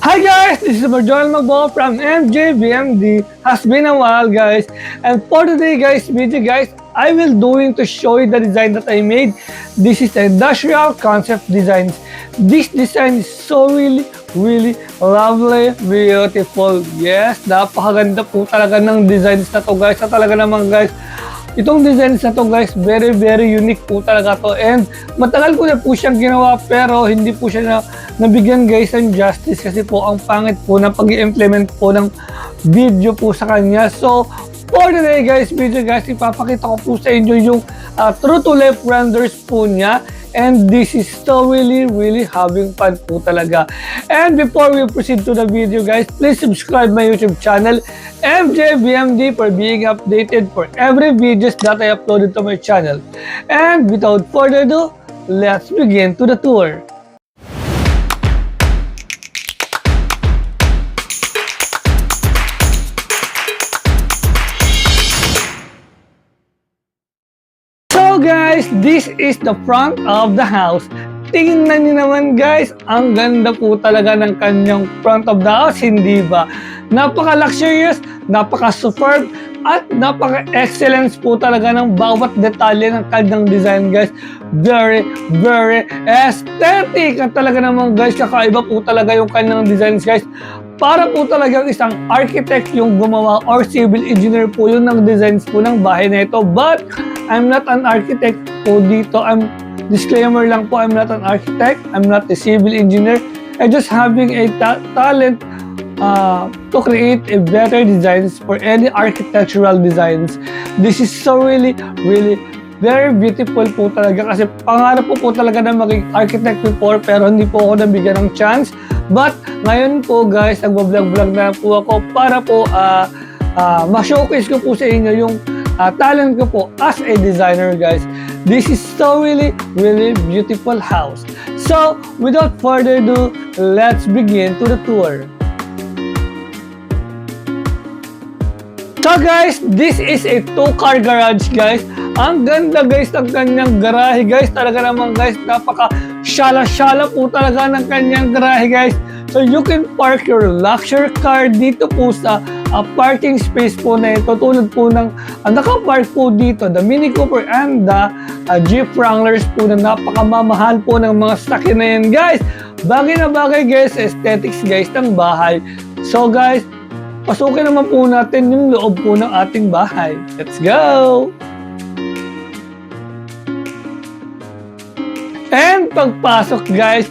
Hi guys, this is Joel Magbo from MJBMD. Has been a while guys, and for today guys video guys, I will doing to show you the design that I made. This is the industrial concept designs. This design is so really lovely, beautiful. Yes, napakaganda po talaga ng designs na to guys. At talaga naman guys, itong designs na to guys, very unique po talaga to, and matagal ko na po siyang ginawa pero hindi po siya nabigyan guys ng justice kasi po ang pangit po ng pag-i-implement po ng video po sa kanya. So for today guys video guys, ipapakita ko po sa inyo yung true to life renders po niya. And this is so really having fun po talaga. And before we proceed to the video guys, please subscribe my YouTube channel MJBMD for being updated for every videos that I uploaded to my channel. And without further ado, let's begin to the tour. So guys, this is the front of the house. Tingnan niyo naman guys, ang ganda po talaga ng kanyang front of the house, hindi ba? Napaka-luxurious, napaka-superb, at napaka-excellence po talaga ng bawat detalye ng kanyang design guys. Very aesthetic. At talaga naman guys, kakaiba po talaga yung kanyang designs guys. Para po talagang isang architect yung gumawa or civil engineer po yun ng designs po ng bahay na ito. But I'm not an architect po dito. Disclaimer lang po, I'm not an architect. I'm not a civil engineer. I'm just having a talent to create a better designs for any architectural designs. This is so really very beautiful po talaga kasi pangarap po talaga na maging architect before pero hindi po ako nabigyan ng chance. But ngayon po guys, nagbablog na po ako para po ma-showcase ko po sa inyo yung talent ko po as a designer guys. This is so really beautiful house. So without further ado, let's begin to the tour. So guys, this is a 2-car garage guys. Ang ganda guys ng kanyang garahe guys. Talaga naman guys, napaka-shala po talaga ng kanyang garahe guys. So you can park your luxury car dito po sa parking space po na ito. Tulad po ng nakapark po dito, the Mini Cooper and the Jeep Wranglers po na napakamamahal po ng mga sakyan na yan guys. Bagay na bagay guys, aesthetics guys ng bahay. So guys, pasukin naman po natin yung loob po ng ating bahay. Let's go! And pagpasok guys,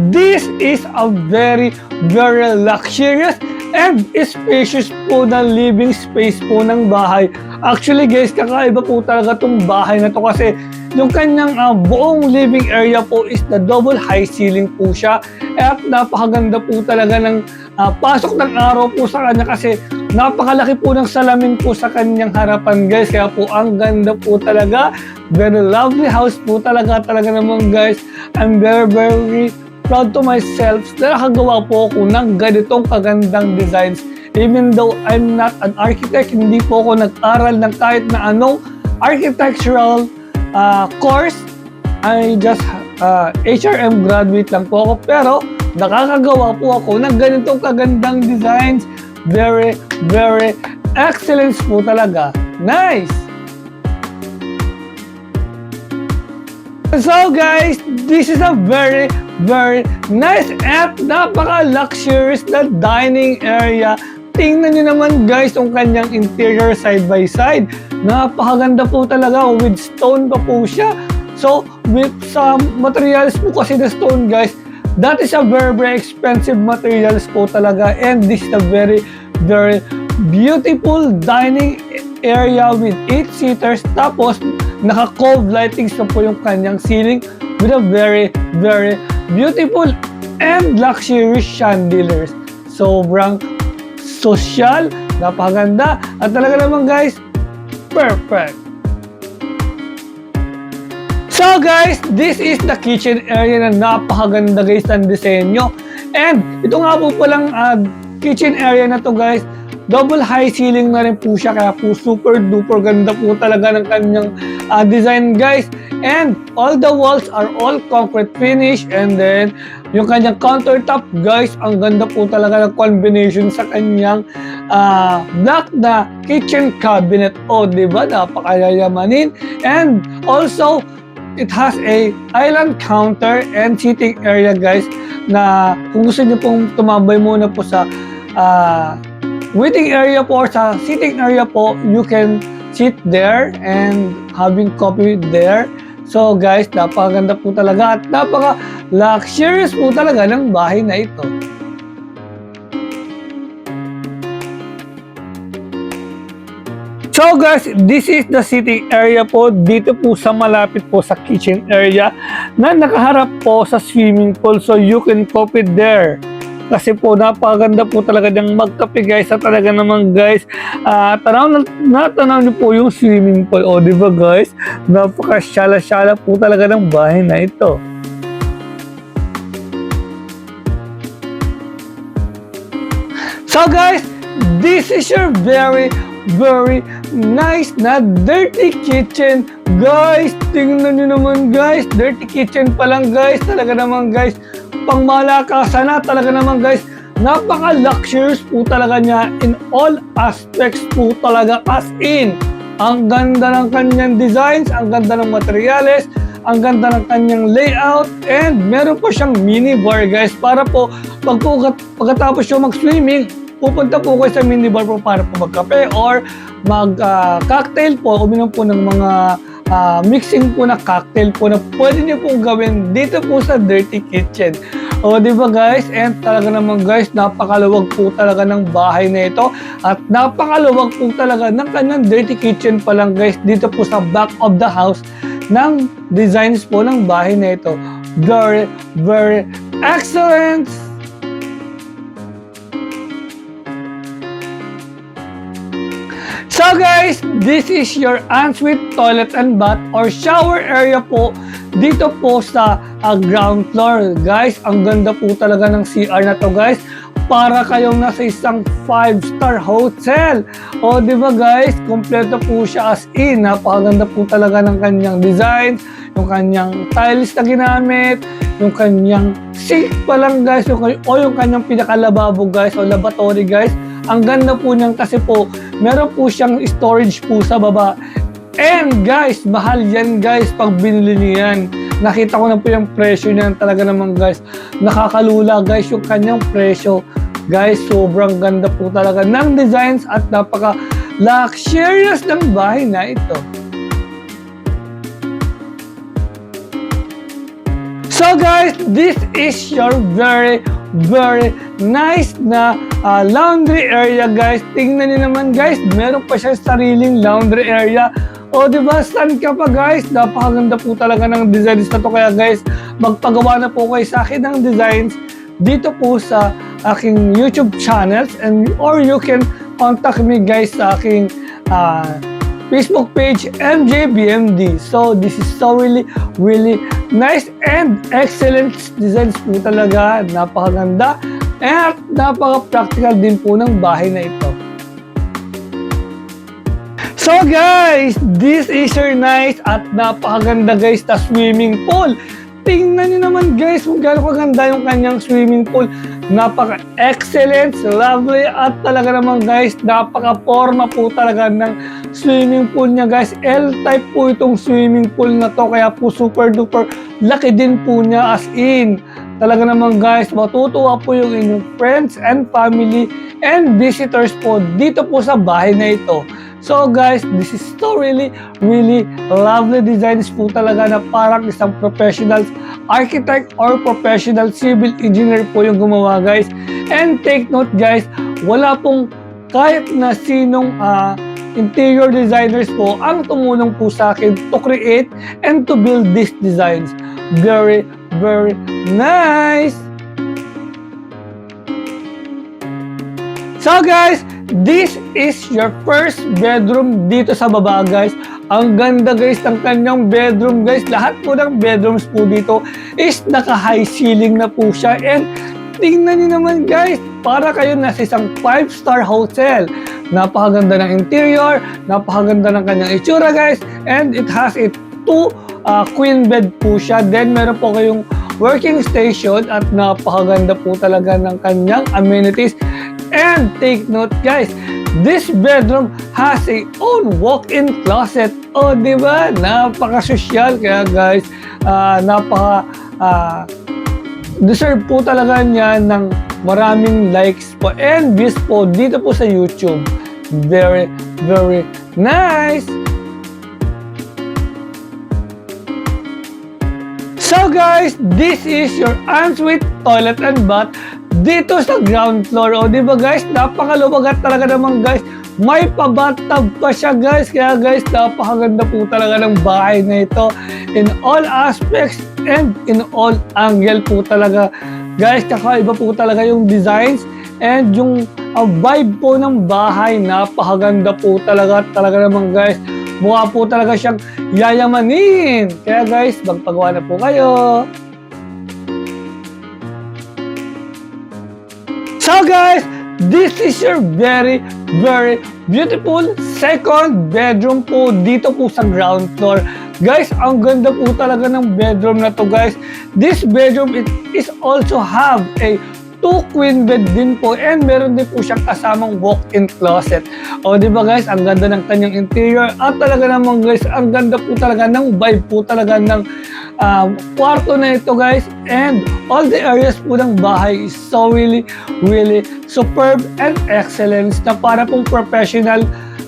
this is a very luxurious and spacious po na living space po ng bahay. Actually guys, kakaiba po talaga itong bahay na to kasi yung kanyang buong living area po is the double high ceiling po siya. At napakaganda po talaga ng pasok ng araw po sa kanya kasi napakalaki po ng salamin po sa kanyang harapan guys. Kaya po ang ganda po talaga. Very lovely house po talaga naman guys. I'm very proud to myself na nakagawa po ako ng ganitong kagandang designs. Even though I'm not an architect, hindi po ako nag-aral ng kahit na anong architectural course. I just HRM graduate lang po ako pero nakakagawa po ako ng ganitong kagandang designs. Very excellent po talaga. Nice! So guys, this is a very nice at napaka-luxurious na dining area. Tingnan nyo naman guys yung kanyang interior side by side. Napakaganda po talaga, with stone pa po siya. So with sa materials po kasi na stone guys, that is a very expensive materials po talaga. And this is a very beautiful dining area with 8 seaters. Tapos naka-cove lightings na po yung kanyang ceiling with a very beautiful and luxurious chandeliers. Sobrang social, napakaganda, at talaga naman guys, perfect. So guys, this is the kitchen area na napakaganda guys ang disenyo. And ito nga po palang kitchen area na to guys, double high ceiling na rin po siya, kaya po super duper ganda po talaga ng kanyang design guys. And all the walls are all concrete finish, and then yung kanyang countertop guys, ang ganda po talaga ng combination sa kanyang black na kitchen cabinet. O diba, napakayamanin. And also it has a island counter and sitting area guys, na kung gusto niyo pong tumambay muna po sa waiting area po or sa sitting area po, you can sit there and having coffee there. So guys, napakaganda po talaga at napaka-luxurious po talaga ng bahay na ito. So guys, this is the sitting area po dito po sa malapit po sa kitchen area na nakaharap po sa swimming pool, so you can coffee there. Kasi po napakaganda po talaga niyang magkape guys, at talaga naman guys, tanaw niyo po yung swimming pool. O diba guys, napaka-syala-syala po talaga ng bahay na ito. So guys, this is your very nice na dirty kitchen guys. Tingnan nyo naman guys, dirty kitchen pa lang guys, talaga naman guys, pang malakasan na talaga naman guys. Napaka-luxurious po talaga niya in all aspects po talaga, as in ang ganda ng kanyang designs, ang ganda ng materials, ang ganda ng kanyang layout, and meron po siyang mini bar guys, para po pagkatapos yung mag-swimming, pupunta po kayo sa mini bar po para po magkape or mag-cocktail po, uminom po ng mga mixing po na cocktail po na pwede niyo pong gawin dito po sa dirty kitchen. O diba guys, and talaga naman guys, napakaluwag po talaga ng bahay na ito, at napakaluwag po talaga ng kanyang dirty kitchen pa lang guys, dito po sa back of the house ng designs po ng bahay na ito. Very excellent. So guys, this is your ensuite toilet and bath or shower area po dito po sa ground floor. Guys, ang ganda po talaga ng CR na to guys, para kayong nasa isang 5-star hotel. O diba guys, kompleto po siya as in. Napakaganda po talaga ng kanyang design, yung kanyang tiles na ginamit, yung kanyang sink pa lang guys, yung kanyang pinakalababo guys o lavatory guys. Ang ganda po niyan kasi po meron po siyang storage po sa baba. And guys, mahal yan guys pag binili niyan. Nakita ko na po yung presyo niyan, talaga naman guys, nakakalula guys yung kanyang presyo. Guys, sobrang ganda po talaga ng designs at napaka-luxurious ng bahay na ito. So guys, this is your very nice na laundry area guys. Tingnan niyo naman guys, meron pa siyang sariling laundry area. O diba, saan ka pa guys? Napakaganda po talaga ng designs na to, kaya guys, magpagawa na po kayo sa akin ng designs dito po sa aking YouTube channels, and or you can contact me guys sa aking Facebook page, MJBMD. So this is so really nice and excellent designs po talaga. Napakaganda at napaka-practical din po ng bahay na ito. So guys, this is your nice at napakaganda guys na swimming pool. Tingnan nyo naman guys kung gaano kaganda yung kanyang swimming pool. Napaka-excellent, lovely, at talaga naman guys, napaka-forma po talaga ng swimming pool niya guys. L-type po itong swimming pool na to, kaya po super duper laki din po niya, as in. Talaga naman guys, matutuwa po yung inyong friends and family and visitors po dito po sa bahay na ito. So guys, this is so really lovely designs po talaga, na parang isang professional architect or professional civil engineer po yung gumawa guys. And take note guys, wala pong kahit na sinong interior designers po ang tumulong po sa akin to create and to build these designs. Very nice! So guys, this is your first bedroom dito sa baba guys. Ang ganda guys ng kanyang bedroom guys. Lahat po ng bedrooms po dito is naka high ceiling na po siya, and tingnan niyo naman guys, para kayo nasa isang 5-star hotel. Napakaganda ng interior, napakaganda ng kanyang itsura guys, and it has a 2 queen bed po siya. Then meron po kayong working station at napakaganda po talaga ng kanyang amenities. And take note guys, this bedroom has a own walk-in closet. O diba? Napaka-sosyal. Kaya guys, deserve po talaga niya ng maraming likes po and views po dito po sa YouTube. Very, very nice! So guys, this is your ensuite toilet and bath dito sa ground floor. O diba guys, napakaluwag talaga naman guys. May pa-bathtub pa siya guys. Kaya guys, napakaganda po talaga ng bahay na ito in all aspects and in all angle po talaga. Guys, kakaiba po talaga yung designs and yung vibe po ng bahay. Napakaganda po talaga naman guys. Mukha po talaga siyang yayamanin. Kaya guys, magpagawa na po kayo. So guys, this is your very, very beautiful second bedroom po dito po sa ground floor. Guys, ang ganda po talaga ng bedroom na to guys. This bedroom, it is also have a 2 queen bed din po and meron din po siyang kasamang walk-in closet. O di ba guys, ang ganda ng kanyang interior at talaga naman guys, ang ganda po talaga ng vibe po talaga ng kwarto na ito guys, and all the areas po ng bahay is so really, really superb and excellent na para pong professional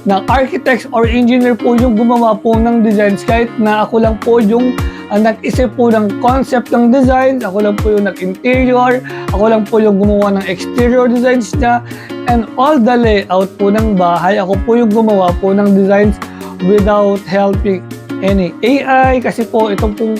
na architects or engineer po yung gumawa po ng designs, kahit na ako lang po yung nag-isip po ng concept ng design, ako lang po yung nag-interior, ako lang po yung gumawa ng exterior designs niya, and all the layout po ng bahay, ako po yung gumawa po ng designs without helping any AI. Kasi po itong pong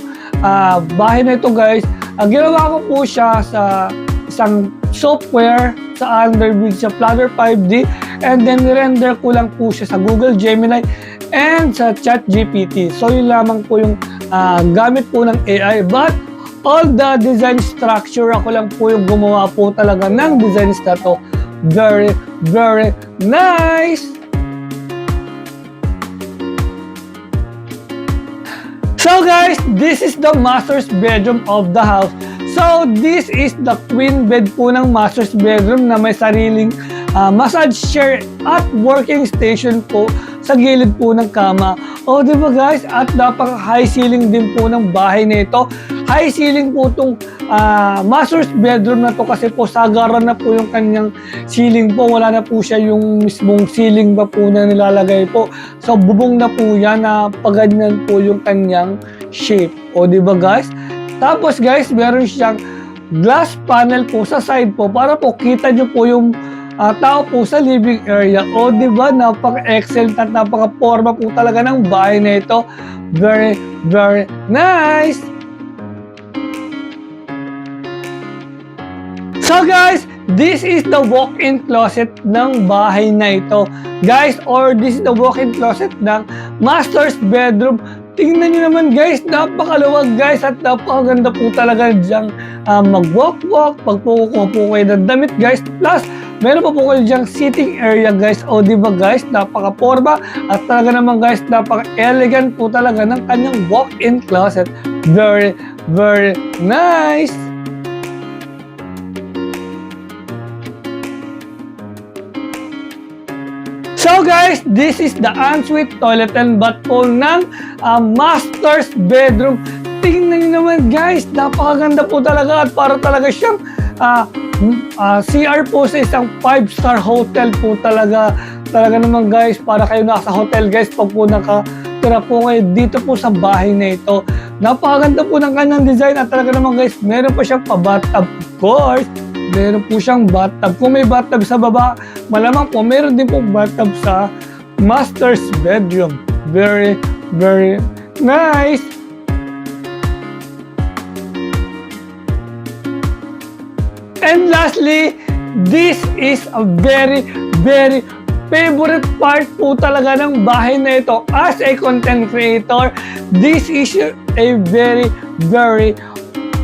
bahay na ito guys, ginawa ko po siya sa isang software sa Underbridge sa Flutter 5D, and then render ko lang po siya sa Google Gemini and sa ChatGPT. So yun lamang po yung gamit po ng AI, but all the design structure ako lang po yung gumawa po talaga ng designs na to. Very, very nice! So guys, this is the master's bedroom of the house. So this is the queen bed po ng master's bedroom na may sariling massage chair at working station po sa gilid po ng kama. O di ba guys, at napaka high ceiling din po ng bahay na ito. High ceiling po itong master's bedroom na to kasi po sagaran na po yung kanyang ceiling po. Wala na po siya yung mismong ceiling ba po na nilalagay po. So bubong na po yan na paganyan po yung kanyang shape. O di ba guys? Tapos guys, meron siyang glass panel po sa side po para po kita nyo po yung tao po sa living area. O di ba, napaka-excellent at napaka-forma po talaga ng bahay na ito. Very, very nice! So guys, this is the walk-in closet ng bahay na ito. Guys, or this is the walk-in closet ng master's bedroom. Tingnan nyo naman guys, napakaluwag guys at napakaganda po talaga diyang mag-walk-walk, pagpukuha po kayo ng damit guys. Plus, meron pa po kayo diyang sitting area guys. O diba guys, napaka-forma at talaga naman guys, napaka-elegant po talaga ng kanyang walk-in closet. Very, very nice! So guys, this is the ensuite toilet and bath po ng master's bedroom. Tingnan nyo naman guys, napakaganda po talaga at para talaga siyang CR po sa isang 5-star hotel po talaga. Talaga naman guys, para kayo nasa hotel guys, pag po nakatira po kayo dito po sa bahay na ito. Napakaganda po ng kanyang design at talaga naman guys, meron pa siyang pa-bathtub of course. Meron po siyang bathtub. Kung may bathtub sa baba, malamang po meron din po bathtub sa master's bedroom. Very, very nice! And lastly, this is a very, very favorite part po talaga ng bahay na ito as a content creator. This is a very, very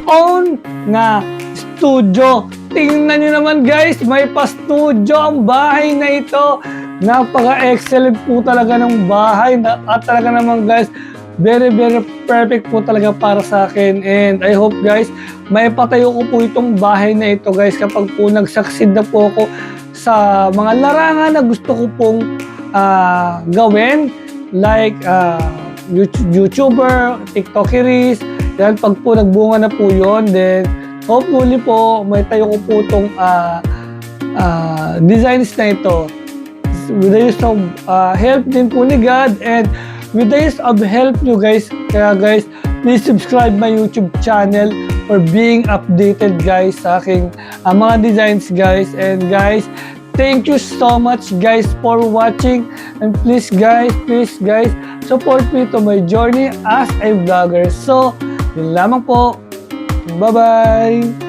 own na studio. tingnan nyo naman guys, may pa-studio ang bahay na ito. Napaka-excellent po talaga ng bahay. At talaga naman guys, very perfect po talaga para sa akin. And I hope guys, may patayo ko po itong bahay na ito guys kapag po nag-succeed na po ako sa mga larangan na gusto ko pong gawin. Like YouTuber, TikTokeries. Yan, pag po nagbunga na po yun, then hopefully po may tayo ko po itong designs na ito. With the use of help din po ni God and with the use of help nyo guys. Kaya guys, please subscribe my YouTube channel for being updated guys sa aking mga designs guys. And guys, thank you so much guys for watching. And please guys, support me to my journey as a vlogger. So, yun lamang po. Bye-bye!